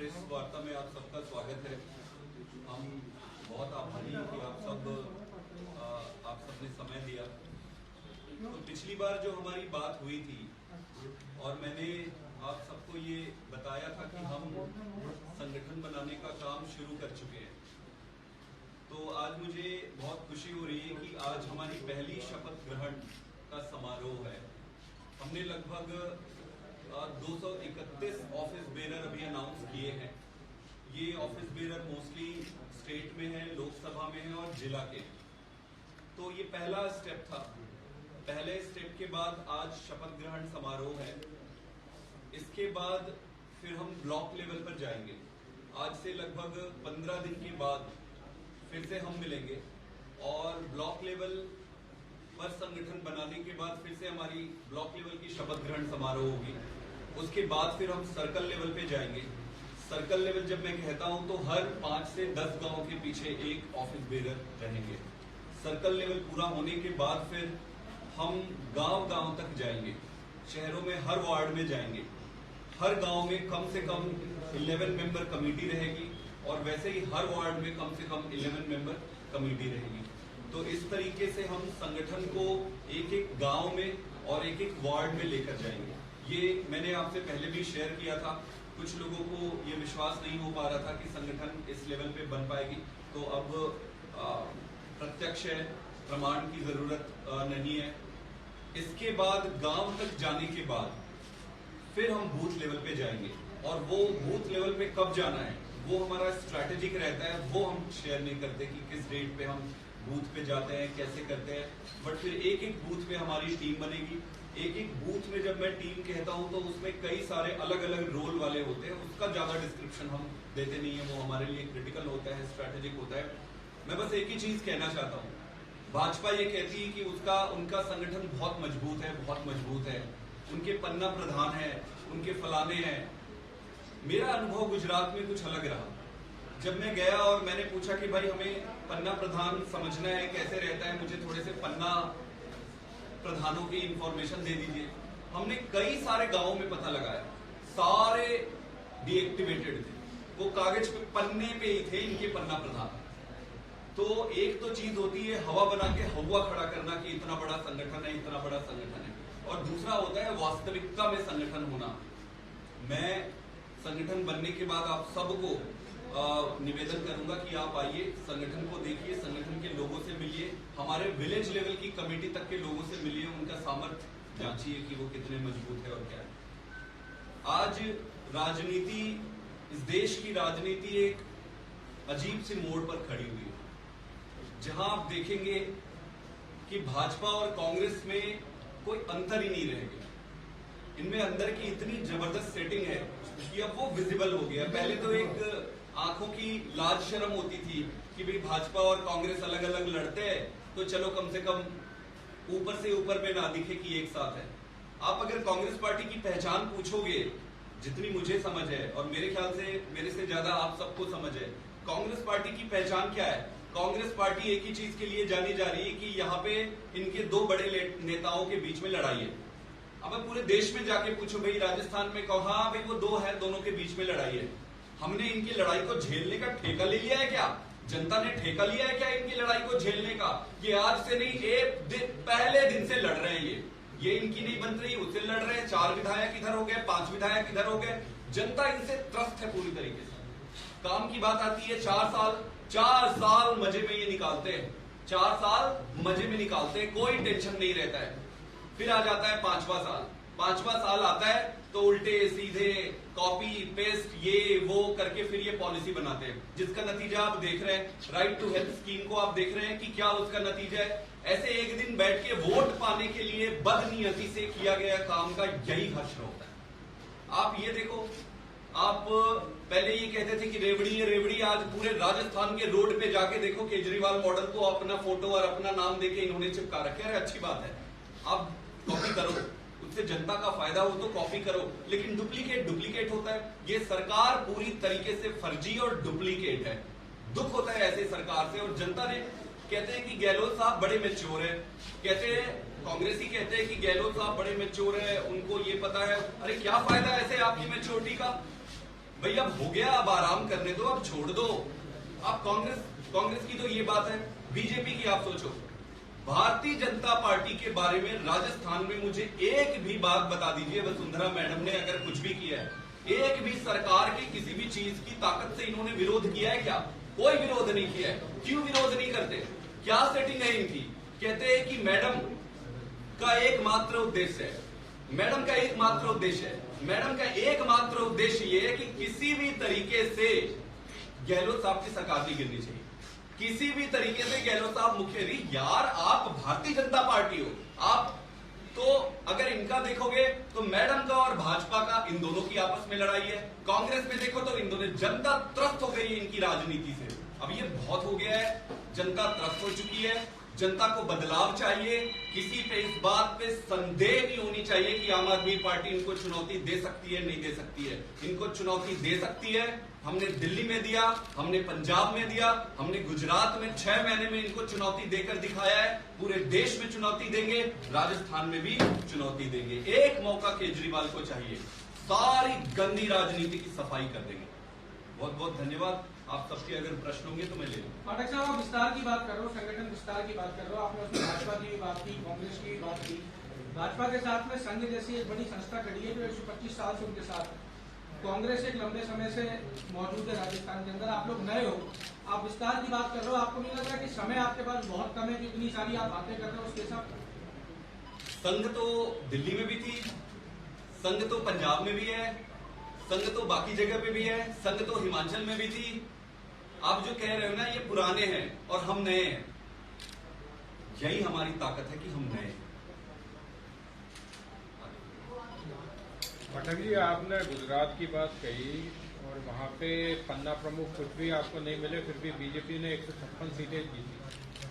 Press वार्ता में आप सबका स्वागत है। हम बहुत आभारी हैं कि आप सबने समय दिया। तो पिछली बार जो हमारी बात हुई थी और मैंने आप सबको ये बताया था कि हम संगठन बनाने का काम शुरू कर चुके हैं। तो आज मुझे बहुत खुशी हो रही है कि आज हमारी पहली शपथ ग्रहण का समारोह है। हमने लगभग 231 ऑफिस बेरर अभी अनाउंस किए हैं। ये ऑफिस बेरर मोस्टली स्टेट में है, लोकसभा में है और जिला के। तो ये पहला स्टेप था। पहले स्टेप के बाद आज शपथ ग्रहण समारोह है। इसके बाद फिर हम ब्लॉक लेवल पर जाएंगे। आज से लगभग 15 दिन के बाद फिर से हम मिलेंगे और ब्लॉक लेवल पर संगठन बनाने के बाद फिर से हमारी ब्लॉक लेवल की शपथ ग्रहण समारोह होगी। उसके बाद फिर हम सर्कल लेवल पे जाएंगे। सर्कल लेवल जब मैं कहता हूं तो हर 5 से 10 गांव के पीछे एक ऑफिस बेरर रहेंगे। सर्कल लेवल पूरा होने के बाद फिर हम गांव-गांव तक जाएंगे। शहरों में हर वार्ड में जाएंगे। हर गांव में कम से कम 11 मेंबर कमेटी रहेगी और वैसे ही हर वार्ड में कम से कम 11 मेंबर कमेटी रहेगी। तो इस तरीके से हम संगठन को एक एक गांव में और एक एक वार्ड में लेकर जाएंगे। ये मैंने आपसे पहले भी शेयर किया था। कुछ लोगों को ये विश्वास नहीं हो पा रहा था कि संगठन इस लेवल पे बन पाएगी। तो अब प्रत्यक्ष है, प्रमाण की जरूरत नहीं है। इसके बाद गांव तक जाने के बाद फिर हम बूथ लेवल पे जाएंगे और वो बूथ लेवल पे कब जाना है वो हमारा स्ट्रैटेजिक रहता है। वो हम शेयर नहीं करते कि किस डेट पे हम बूथ पे जाते हैं, कैसे करते हैं। बट फिर एक एक बूथ पे हमारी टीम बनेगी। एक एक बूथ में जब मैं टीम कहता हूं तो उसमें कई सारे अलग अलग रोल वाले होते हैं। उसका ज्यादा डिस्क्रिप्शन हम देते नहीं है। वो हमारे लिए क्रिटिकल होता है, स्ट्रैटेजिक होता है। मैं बस एक ही चीज कहना चाहता हूँ। भाजपा ये कहती है कि उनका संगठन बहुत मजबूत है, उनके पन्ना प्रधान है, उनके फलाने हैं। मेरा अनुभव गुजरात में कुछ अलग रहा। जब मैं गया और मैंने पूछा कि भाई हमें पन्ना प्रधान समझना है, कैसे रहता है, मुझे थोड़े से पन्ना प्रधानों की इंफॉर्मेशन दे दीजिए। हमने कई सारे गांवों में पता लगाया, सारे डीएक्टिवेटेड थे। वो कागज पे पन्ने पे ही थे इनके पन्ना प्रधान। तो एक तो चीज होती है हवा बना के हवा खड़ा करना कि इतना बड़ा संगठन है, इतना बड़ा संगठन है, और दूसरा होता है वास्तविकता में संगठन होना। मैं संगठन बनने के बाद आप सबको निवेदन करूंगा कि आप आइए, संगठन को देखिए, संगठन के लोगों से मिलिए, हमारे विलेज लेवल की कमेटी तक के लोगों से मिलिए, उनका सामर्थ्य जांचिए कि वो कितने मजबूत है और क्या है। आज राजनीति, इस देश की राजनीति एक अजीब सी मोड़ पर खड़ी हुई है, जहां आप देखेंगे कि भाजपा और कांग्रेस में कोई अंतर ही नहीं रह गया। इनमें अंदर की इतनी जबरदस्त सेटिंग है कि अब वो विजिबल हो गया। पहले तो एक आंखों की लाज शर्म होती थी कि भाई भाजपा और कांग्रेस अलग अलग लड़ते हैं तो चलो कम से कम ऊपर से ऊपर में ना दिखे कि एक साथ है। आप अगर कांग्रेस पार्टी की पहचान पूछोगे, जितनी मुझे समझ है और मेरे ख्याल से मेरे से ज्यादा आप सबको समझ है, कांग्रेस पार्टी की पहचान क्या है? कांग्रेस पार्टी एक ही चीज के लिए जानी जा रही है कि यहाँ पे इनके दो बड़े नेताओं के बीच में लड़ाई है। अब पूरे देश में जाके पूछो भाई, राजस्थान में कहो, हाँ भाई वो दो है, दोनों के बीच में लड़ाई है। हमने इनकी लड़ाई को झेलने का ठेका ले लिया है क्या? जनता ने ठेका लिया है क्या इनकी लड़ाई को झेलने का? ये आज से नहीं, पहले दिन से लड़ रहे हैं। ये इनकी नहीं बन रही, उससे लड़ रहे हैं। 4 विधायक इधर हो गए, 5 विधायक इधर हो गए। जनता इनसे त्रस्त है पूरी तरीके से। काम की बात आती है, 4 साल मजे में ये निकालते हैं। 4 साल मजे में निकालते हैं, कोई टेंशन नहीं रहता है। फिर आ जाता है 5वां साल। 5वां साल आता है तो उल्टे सीधे कॉपी पेस्ट ये वो करके फिर ये पॉलिसी बनाते हैं, जिसका नतीजा आप देख रहे हैं। राइट टू हेल्थ स्कीम को आप देख रहे हैं कि क्या उसका नतीजा है। ऐसे एक दिन बैठ के वोट पाने के लिए बदनीयती से किया गया काम का यही हश्र होता है। आप ये देखो, आप पहले ये कहते थे कि रेवड़ी है रेवड़ी, आज पूरे राजस्थान के रोड पे जाके देखो, केजरीवाल मॉडल को अपना फोटो और अपना नाम देके इन्होंने चिपका रखे। अरे अच्छी बात है, आप कॉपी करो, उससे जनता का फायदा हो तो कॉपी करो, लेकिन डुप्लीकेट होता है। ये सरकार पूरी तरीके से फर्जी और डुप्लीकेट है। दुख होता है ऐसे सरकार से। और जनता ने कहते हैं कि गहलोत साहब बड़े मैच्योर है, कहते हैं कांग्रेसी कहते हैं कि गहलोत साहब बड़े मैच्योर है, उनको ये पता है। अरे क्या फायदा ऐसे आपकी मैच्योरिटी का? भाई अब हो गया, अब आराम करने दो, अब छोड़ दो। अब कांग्रेस की तो ये बात है, बीजेपी की आप सोचो। भारतीय जनता पार्टी के बारे में राजस्थान में मुझे एक भी बात बता दीजिए, वसुंधरा मैडम ने अगर कुछ भी किया है, एक भी सरकार की किसी भी चीज की ताकत से इन्होंने विरोध किया है क्या? कोई विरोध नहीं किया है। क्यों विरोध नहीं करते? क्या सेटिंग है इनकी? कहते हैं कि मैडम का एकमात्र उद्देश्य है, मैडम का एकमात्र उद्देश्य है, मैडम का एकमात्र उद्देश्य ये है कि किसी भी तरीके से गहलोत साहब की सरकार नहीं गिरनी चाहिए, किसी भी तरीके से गहलोत साहब मुख्यमंत्री। यार आप भारतीय जनता पार्टी हो, आप तो अगर इनका देखोगे तो मैडम का और भाजपा का, इन दोनों की आपस में लड़ाई है। कांग्रेस में देखो तो इन दोनों, जनता त्रस्त हो गई है इनकी राजनीति से। अब ये बहुत हो गया है, जनता त्रस्त हो चुकी है, जनता को बदलाव चाहिए। किसी पे इस बात पे संदेह नहीं होनी चाहिए कि आम आदमी पार्टी इनको चुनौती दे सकती है, नहीं दे सकती है। इनको चुनौती दे सकती है। हमने दिल्ली में दिया, हमने पंजाब में दिया, हमने गुजरात में 6 महीने में इनको चुनौती देकर दिखाया है। पूरे देश में चुनौती देंगे, राजस्थान में भी चुनौती देंगे। एक मौका केजरीवाल को चाहिए, सारी गंदी राजनीति की सफाई कर देंगे। बहुत बहुत धन्यवाद। आप सबके अगर प्रश्न होंगे तो मैं ले लूंगा। पाठक साहब, आप विस्तार की बात कर रहे हो, संगठन विस्तार की बात कर रहे हो, आपने उसमें भाजपा की भी बात की, कांग्रेस की भी बात की। भाजपा के साथ में संघ जैसी एक बड़ी संस्था खड़ी है जो 125 साल से उनके साथ है। कांग्रेस एक लंबे समय से मौजूद है राजस्थान के अंदर, आप लोग नए हो, आप विस्तार की बात कर रहे हो। आपको नहीं लग रहा कि समय आपके पास बहुत कम है कि इतनी सारी आप बातें कर रहे हो उसके साथ? संघ तो दिल्ली में भी थी, संघ तो पंजाब में भी है, संघ तो बाकी जगह पे भी है, संघ तो हिमाचल में भी थी। आप जो कह रहे हो ना, ये पुराने हैं और हम नए हैं। यही हमारी ताकत है कि हम नए हैं। पाठक जी, आपने गुजरात की बात कही और वहाँ पे पन्ना प्रमुख कुछ भी आपको नहीं मिले, फिर भी बीजेपी ने 156 सीटें जीती।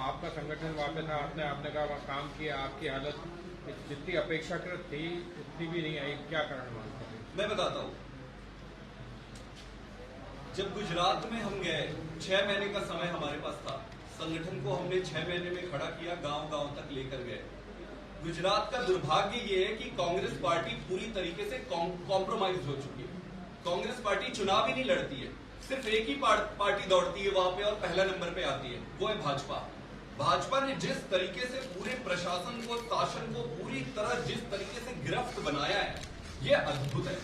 आपका संगठन वहाँ पे था, आपने कहा वहाँ काम किया, आपकी हालत जितनी अपेक्षाकृत थी उतनी भी नहीं आई। क्या कारण मानते हैं? मैं बताता हूँ। जब गुजरात में हम गए, 6 महीने का समय हमारे पास था। संगठन को हमने 6 महीने में खड़ा किया, गांव-गांव तक लेकर गए। गुजरात का दुर्भाग्य ये है कि कांग्रेस पार्टी पूरी तरीके से कॉम्प्रोमाइज हो चुकी है। कांग्रेस पार्टी चुनाव ही नहीं लड़ती है, सिर्फ एक ही पार्टी दौड़ती है वहां पे और पहला नंबर पे आती है, वो है भाजपा। भाजपा ने जिस तरीके से पूरे प्रशासन को, शासन को पूरी तरह जिस तरीके से गिरफ्त बनाया है, ये अद्भुत है।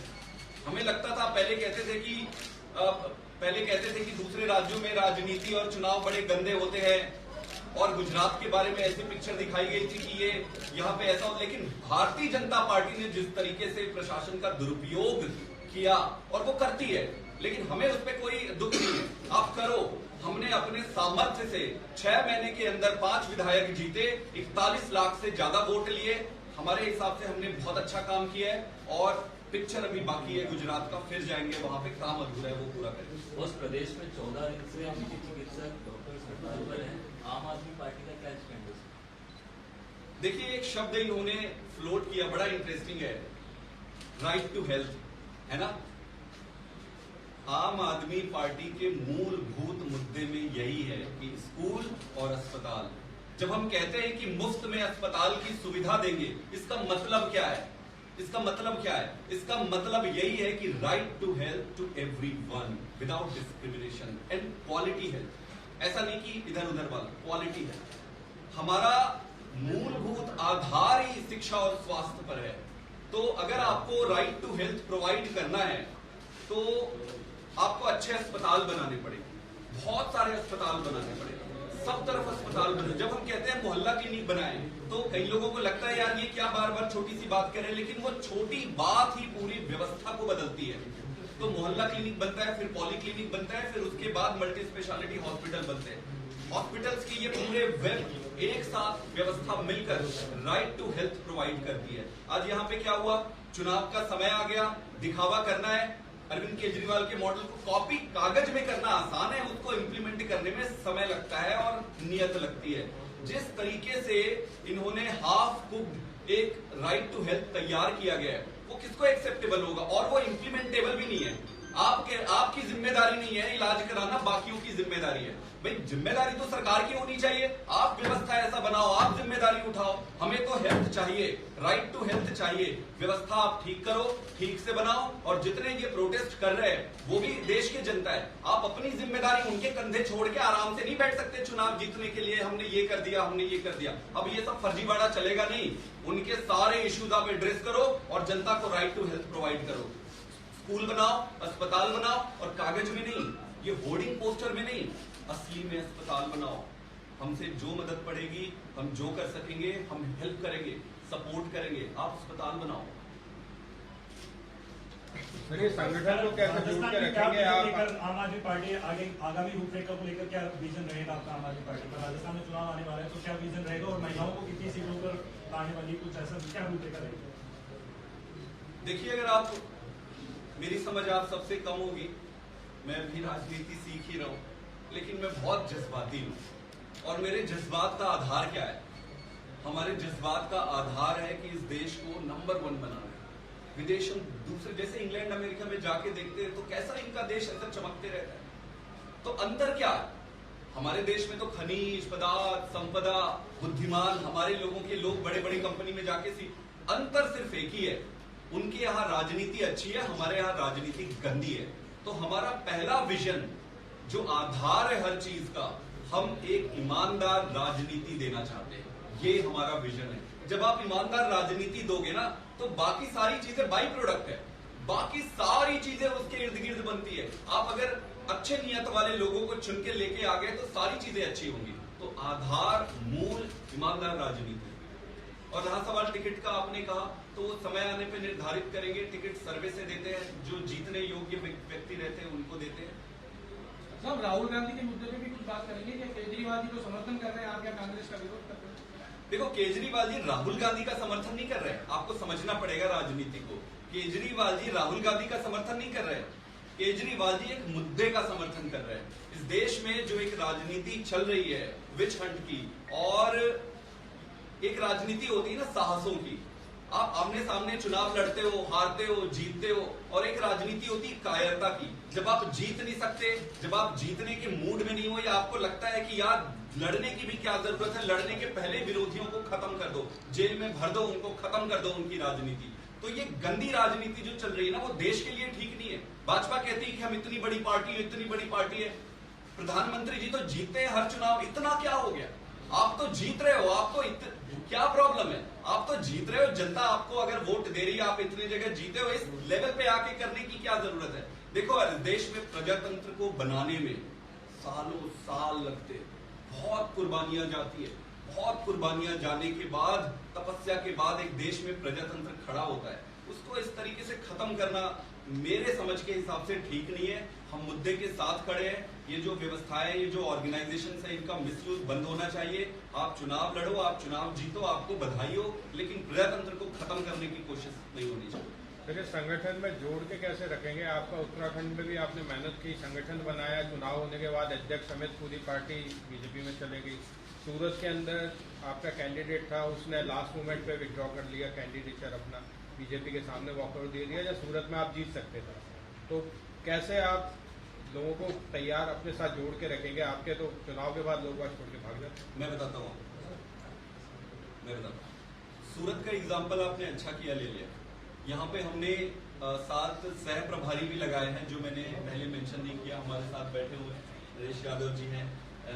हमें लगता था, पहले कहते थे कि दूसरे राज्यों में राजनीति और चुनाव बड़े गंदे होते हैं और गुजरात के बारे में ऐसी पिक्चर दिखाई गई थी कि ये यहाँ पे ऐसा हो। लेकिन भारतीय जनता पार्टी ने जिस तरीके से प्रशासन का दुरुपयोग किया, और वो करती है, लेकिन हमें उस पर कोई दुख नहीं है। आप करो। हमने अपने सामर्थ्य से 6 महीने के अंदर 5 विधायक जीते, 41 लाख से ज्यादा वोट लिए। हमारे हिसाब से हमने बहुत अच्छा काम किया है और पिक्चर अभी बाकी है गुजरात का, फिर जाएंगे वहां पे, काम अधूरा है, वो पूरा करेंगे। उस प्रदेश में 14 दिन से निजी चिकित्सक डॉक्टर हड़ताल पर हैं, आम आदमी पार्टी का क्या स्टैंड है? देखिए, एक शब्द इन्होंने फ्लोट किया, बड़ा इंटरेस्टिंग है, राइट टू हेल्थ, है ना। आम आदमी पार्टी के मूलभूत मुद्दे में यही है कि स्कूल और अस्पताल। जब हम कहते हैं कि मुफ्त में अस्पताल की सुविधा देंगे, इसका मतलब क्या है? इसका मतलब क्या है? इसका मतलब यही है कि right to health to everyone without discrimination and quality health. ऐसा नहीं कि इधर उधर वाला, क्वालिटी हेल्थ। हमारा मूलभूत आधार ही शिक्षा और स्वास्थ्य पर है। तो अगर आपको राइट टू हेल्थ प्रोवाइड करना है तो आपको अच्छे अस्पताल बनाने पड़ेंगे, बहुत सारे अस्पताल बनाने पड़ेंगे, सब तरफ अस्पताल बने। जब हम कहते हैं मोहल्ला क्लिनिक बनाएं, तो कई लोगों को लगता है यार ये क्या बार बार छोटी सी बात करें, लेकिन वो छोटी बात ही पूरी व्यवस्था को बदलती है। तो मोहल्ला क्लिनिक बनता है, फिर पॉली क्लिनिक बनता है, फिर उसके बाद मल्टी स्पेशलिटी हॉस्पिटल बनते हैं। हॉस्पिटल्स की ये पूरे वेब एक साथ व्यवस्था मिलकर राइट टू हेल्थ प्रोवाइड करती है। आज यहाँ पे क्या हुआ? चुनाव का समय आ गया, दिखावा करना है। अरविंद केजरीवाल के मॉडल को कॉपी कागज में करना आसान है, उसको इंप्लीमेंट करने में समय लगता है और नियत लगती है। जिस तरीके से इन्होंने हाफ कुक्ड एक राइट टू हेल्थ तैयार किया गया है, वो किसको एक्सेप्टेबल होगा? और वो इंप्लीमेंटेबल भी नहीं है। आपकी जिम्मेदारी नहीं है इलाज कराना, बाकियों की जिम्मेदारी है। भाई जिम्मेदारी तो सरकार की होनी चाहिए। आप व्यवस्था ऐसा बनाओ, आप जिम्मेदारी उठाओ। हमें तो हेल्थ चाहिए, राइट टू हेल्थ चाहिए। व्यवस्था आप ठीक करो, ठीक से बनाओ। और जितने ये प्रोटेस्ट कर रहे हैं वो भी देश की जनता है। आप अपनी जिम्मेदारी उनके कंधे छोड़ के आराम से नहीं बैठ सकते चुनाव जीतने के लिए हमने ये कर दिया, हमने ये कर दिया। अब ये सब फर्जीवाड़ा चलेगा नहीं। उनके सारे इश्यूज आप एड्रेस करो और जनता को राइट टू हेल्थ प्रोवाइड करो। स्कूल बनाओ, अस्पताल बनाओ, और कागज में नहीं, ये होर्डिंग पोस्टर में नहीं, असली में अस्पताल बनाओ। हमसे जो मदद पड़ेगी, हम जो कर सकेंगे हम हेल्प करेंगे, सपोर्ट करेंगे। आप अस्पताल बनाओ। मेरे संगठन को कैसे जोड़ के रखेंगे आप? आम आदमी पार्टी आगे आगामी रूपरेखा को लेकर क्या विजन रहेगा आपका आम आदमी पार्टी का? राजस्थान में चुनाव आने वाला है तो क्या विजन रहेगा, और महिलाओं को कितनी सीटों पर आने वाली, कुछ ऐसा क्या रूपरेखा रहेगी? देखिए, अगर आप, मेरी समझ आप सबसे कम होगी, मैं भी राजनीति सीख ही रहा हूं, लेकिन मैं बहुत जज्बाती हूं। और मेरे जज्बात का आधार क्या है? हमारे जज्बात का आधार है कि इस देश को नंबर 1 बनाना है। विदेशों, दूसरे जैसे इंग्लैंड अमेरिका में जाके देखते हैं तो कैसा इनका देश ऐसा चमकते रहता है। तो अंतर क्या है? हमारे देश में तो खनिज पदार्थ, संपदा, बुद्धिमान हमारे लोगों के लोग बड़े बड़ी कंपनी में जाके अंतर सिर्फ एक ही है, उनके यहाँ राजनीति अच्छी है, हमारे यहाँ राजनीति गंदी है। तो हमारा पहला विजन जो आधार है हर चीज का, हम एक ईमानदार राजनीति देना चाहते हैं। ये हमारा विजन है। जब आप ईमानदार राजनीति दोगे ना तो बाकी सारी चीजें बाई प्रोडक्ट है, बाकी सारी चीजें उसके इर्द गिर्द बनती है। आप अगर अच्छे नियत वाले लोगों को चुन के लेके आ गए तो सारी चीजें अच्छी होंगी। तो आधार, मूल ईमानदार राजनीति। और रहा सवाल टिकट का, आपने कहा तो वो समय आने पे निर्धारित करेंगे। टिकट सर्वे से देते हैं, जो जीतने योग्य व्यक्ति रहते हैं उनको देते हैं। साहब, राहुल गांधी के मुद्दे पे भी कुछ बात करेंगे कि केजरीवाल जी को समर्थन कर रहे हैं, आप क्या कांग्रेस का विरोध कर रहे हैं? देखो, केजरीवाल जी राहुल गांधी का समर्थन नहीं कर रहे हैं। आपको समझना पड़ेगा राजनीति को। केजरीवाल जी राहुल गांधी का समर्थन नहीं कर रहे हैं। केजरीवाल जी एक मुद्दे का समर्थन कर रहे हैं। इस देश में जो एक राजनीति चल रही है विच हंट की, और एक राजनीति होती है ना साहसों की। आप आमने सामने चुनाव लड़ते हो, हारते हो, जीतते हो, और एक राजनीति होती है कायरता की। जब आप जीत नहीं सकते, जब आप जीतने के मूड में नहीं हो, या आपको लगता है कि यार लड़ने की भी क्या जरूरत है, लड़ने के पहले विरोधियों को खत्म कर दो, जेल में भर दो उनको, खत्म कर दो उनकी राजनीति। तो ये गंदी राजनीति जो चल रही है ना, वो देश के लिए ठीक नहीं है। भाजपा कहती है कि हम इतनी बड़ी पार्टी है, इतनी बड़ी पार्टी है। प्रधानमंत्री जी तो जीतते हैं हर चुनाव, इतना क्या हो गया? आप तो जीत रहे हो, आप तो क्या प्रॉब्लम है? आप तो जीत रहे हो, जनता आपको अगर वोट दे रही है, आप इतनी जगह जीते हो, इस लेवल पे आके करने की क्या जरूरत है? देखो, देश में प्रजातंत्र को बनाने में सालों साल लगते हैं, बहुत कुर्बानियां जाती है। बहुत कुर्बानियां जाने के बाद, तपस्या के बाद एक देश में प्रजातंत्र खड़ा होता है। उसको इस तरीके से खत्म करना मेरे समझ के हिसाब से ठीक नहीं है। हम मुद्दे के साथ खड़े हैं। ये जो व्यवस्थाएं, ये जो ऑर्गेनाइजेशन है, इनका मिसयूज बंद होना चाहिए। आप चुनाव लड़ो, आप चुनाव जीतो, आपको बधाई हो, लेकिन प्रजातंत्र को खत्म करने की कोशिश नहीं होनी चाहिए। फिर संगठन में जोड़ के कैसे रखेंगे? आपका उत्तराखंड में भी आपने मेहनत की, संगठन बनाया, चुनाव होने के बाद अध्यक्ष समेत पूरी पार्टी बीजेपी में चले गई। सूरत के अंदर आपका कैंडिडेट था, उसने लास्ट मोमेंट पे विड्रॉ कर लिया कैंडिडेचर अपना, बीजेपी के सामने वॉकआउट दे दिया। या सूरत में आप जीत सकते थे, तो कैसे आप लोगों को तैयार अपने साथ जोड़ के रखेंगे? आपके तो चुनाव के बाद लोग बात छोड़ के भाग जाते। मैं बताता हूँ, सूरत का एग्जाम्पल आपने अच्छा किया, ले लिया। यहाँ पे हमने 7 सह प्रभारी भी लगाए हैं, जो मैंने पहले मेंशन नहीं किया। हमारे साथ बैठे हुए हैं नरेश यादव जी हैं,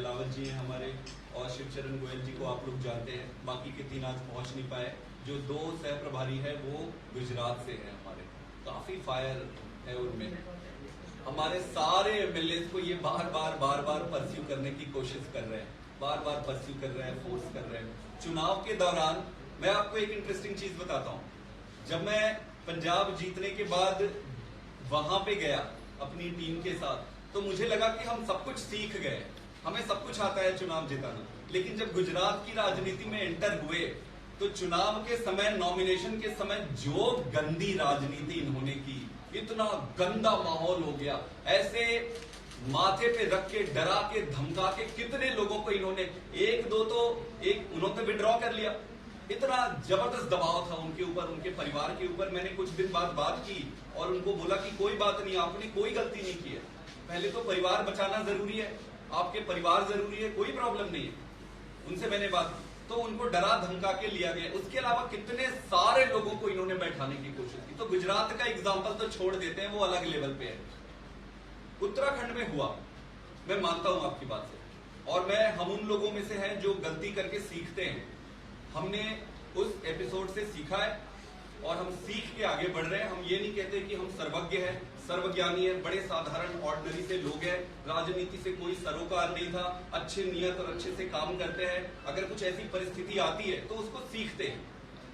लावल जी हैं हमारे, और शिवचरण गोयल जी को आप लोग जानते हैं। बाकी के 3 आज पहुंच नहीं पाए। जो 2 सह प्रभारी है वो गुजरात से हैं हमारे, काफी फायर है उनमें। हमारे सारे एमएलए को ये बार बार परस्यू करने की कोशिश कर रहे हैं, बार परस्यू कर रहे हैं, फोर्स कर रहे हैं। चुनाव के दौरान मैं आपको एक इंटरेस्टिंग चीज बताता हूँ। जब मैं पंजाब जीतने के बाद वहां पे गया अपनी टीम के साथ, तो मुझे लगा कि हम सब कुछ सीख गए, हमें सब कुछ आता है चुनाव जिताना। लेकिन जब गुजरात की राजनीति में एंटर हुए तो चुनाव के समय, नॉमिनेशन के समय जो गंदी राजनीति इन्होंने की, इतना गंदा माहौल हो गया। ऐसे माथे पे रख के, डरा के, धमका के कितने लोगों को इन्होंने, 1-2 तो उन्होंने विड्रॉ कर लिया। इतना जबरदस्त दबाव था उनके ऊपर, उनके परिवार के ऊपर। मैंने कुछ दिन बाद बात की और उनको बोला कि कोई बात नहीं, आपने कोई गलती नहीं की है। पहले तो परिवार बचाना जरूरी है। आपके परिवार जरूरी है, कोई प्रॉब्लम नहीं है। उनसे मैंने बात की तो उनको डरा धमका के लिया गया। उसके अलावा कितने सारे लोगों को इन्होंने बैठाने की कोशिश की। तो गुजरात का एग्जाम्पल तो छोड़ देते हैं, वो अलग लेवल पे है। उत्तराखंड में हुआ, मैं मानता हूं आपकी बात से, और हम उन लोगों में से हैं जो गलती करके सीखते हैं। हमने उस एपिसोड से सीखा है और हम सीख के आगे बढ़ रहे हैं। हम ये नहीं कहते कि हम सर्वज्ञ हैं, सर्वज्ञानी है, बड़े साधारण ऑर्डिनरी से लोग हैं, राजनीति से कोई सरोकार नहीं था, अच्छे नियत और अच्छे से काम करते हैं। अगर कुछ ऐसी परिस्थिति आती है तो उसको सीखते हैं।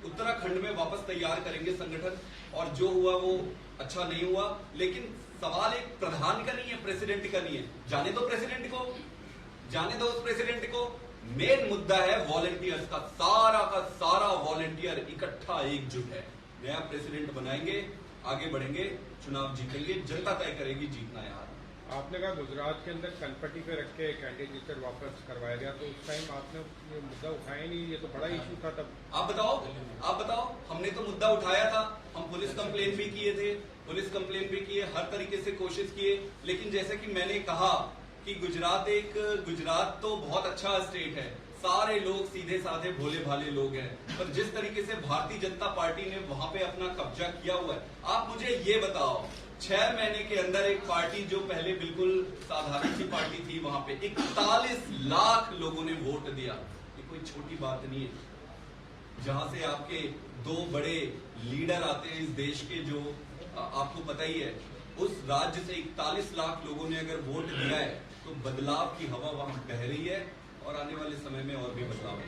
उत्तराखंड में वापस तैयार करेंगे संगठन, और जो हुआ वो अच्छा नहीं हुआ। लेकिन सवाल एक प्रधान का नहीं है, प्रेसिडेंट का नहीं है। जाने दो प्रेसिडेंट को, जाने दो उस प्रेसिडेंट को। मेन मुद्दा है वॉलंटियर्स का सारा वॉलंटियर इकट्ठा एकजुट है। नया प्रेसिडेंट बनाएंगे, आगे बढ़ेंगे, चुनाव जीतेंगे, जनता तय करेगी जीतना है हार। आपने कहा गुजरात के अंदर कनपट्टी पे रख के कैंडिडेट वापस करवाया गया, तो उस टाइम आपने ये मुद्दा उठाया नहीं, ये तो बड़ा इशू था तब। आप बताओ, हमने तो मुद्दा उठाया था। हम पुलिस कंप्लेन भी किए थे, हर तरीके से कोशिश किए। लेकिन जैसे कि मैंने कहा कि गुजरात तो बहुत अच्छा स्टेट है, सारे लोग सीधे साधे भोले भाले लोग हैं, पर जिस तरीके से भारतीय जनता पार्टी ने वहां पे अपना कब्जा किया हुआ है। आप मुझे ये बताओ, 6 महीने के अंदर एक पार्टी जो पहले बिल्कुल साधारण सी पार्टी थी, वहां पे 41 लाख लोगों ने वोट दिया। ये कोई छोटी बात नहीं है। जहां से आपके 2 बड़े लीडर आते हैं इस देश के, जो आपको पता ही है, उस राज्य से 41 लाख लोगों ने अगर वोट दिया है तो बदलाव की हवा वहां बह रही है, और आने वाले समय में और भी बदलाव है।